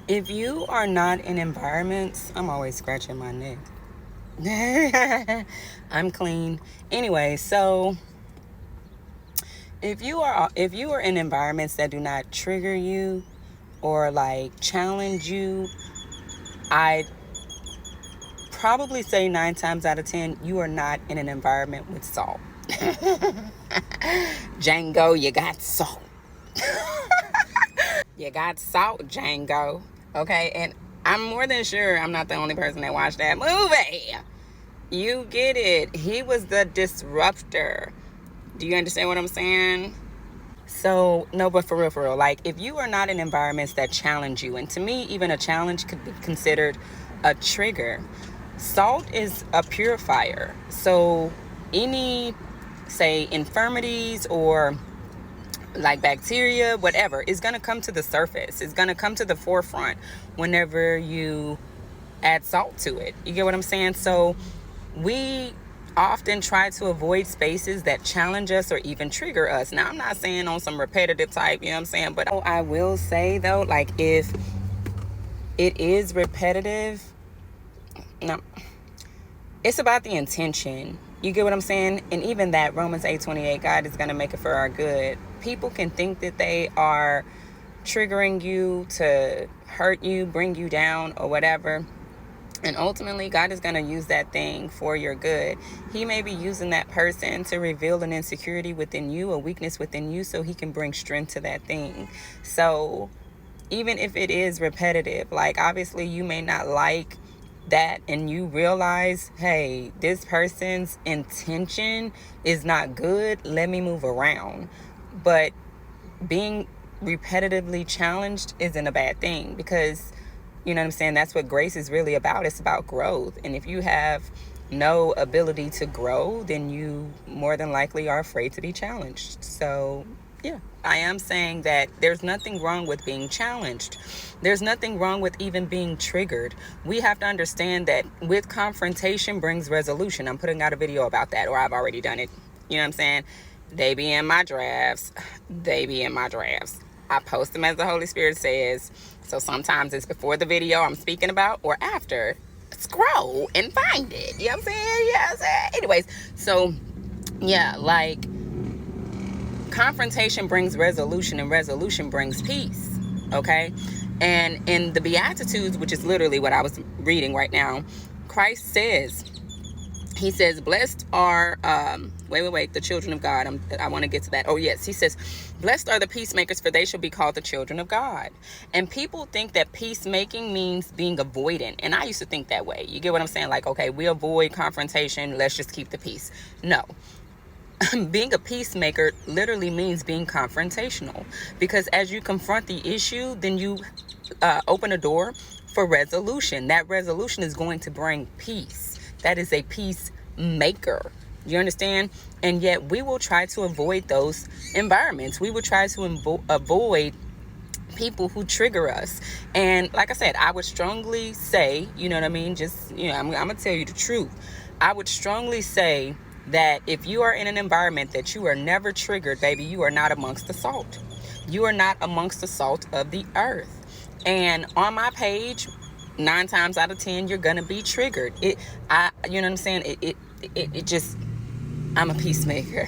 If you are not in environments, I'm always scratching my neck. I'm clean. Anyway, so if you are in environments that do not trigger you or like challenge you, I'd probably say 9 times out of 10 you are not in an environment with salt. Django, you got salt. You got salt, Django. Okay, and I'm more than sure I'm not the only person that watched that movie. You get it. He was the disruptor. Do you understand what I'm saying? So, no, but for real, like, if you are not in environments that challenge you, and to me, even a challenge could be considered a trigger. Salt is a purifier. So, any, say, infirmities or like bacteria, whatever, is going to come to the surface. It's going to come to the forefront whenever you add salt to it. You get what I'm saying? So we often try to avoid spaces that challenge us or even trigger us. Now, I'm not saying on some repetitive type, you know what I'm saying? But I will say though, like, if it is repetitive, no, it's about the intention. You get what I'm saying? And even that, Romans 8:28, God is going to make it for our good. People can think that they are triggering you to hurt you, bring you down, or whatever. And ultimately, God is going to use that thing for your good. He may be using that person to reveal an insecurity within you, a weakness within you, so he can bring strength to that thing. So even if it is repetitive, like, obviously you may not like that, and you realize, hey, this person's intention is not good, let me move around. But being repetitively challenged isn't a bad thing, because, you know what I'm saying, that's what grace is really about. It's about growth. And if you have no ability to grow, then you more than likely are afraid to be challenged. So yeah, I am saying that there's nothing wrong with being challenged. There's nothing wrong with even being triggered. We have to understand that with confrontation brings resolution. I'm putting out a video about that, or I've already done it. You know what I'm saying? They be in my drafts. I post them as the Holy Spirit says. So sometimes it's before the video I'm speaking about or after. Scroll and find it. You know what I'm saying? Yeah. Anyways, so yeah, like, confrontation brings resolution, and resolution brings peace. Okay? And in the Beatitudes, which is literally what I was reading right now, Christ says, he says, blessed are, the children of God. I want to get to that. Oh, yes. He says, blessed are the peacemakers, for they shall be called the children of God. And people think that peacemaking means being avoidant. And I used to think that way. You get what I'm saying? Like, okay, we avoid confrontation. Let's just keep the peace. No. Being a peacemaker literally means being confrontational, because as you confront the issue, then you open a door for resolution. That resolution is going to bring peace. That is a peacemaker. You understand? And yet we will try to avoid those environments. We will try to avoid people who trigger us. And like I said, I would strongly say, you know what I mean? Just, you know, I'm going to tell you the truth. I would strongly say that if you are in an environment that you are never triggered, baby, you are not amongst the salt. You are not amongst the salt of the earth. And on my page, 9 times out of 10, you're gonna be triggered. You know what I'm saying? It just, I'm a peacemaker.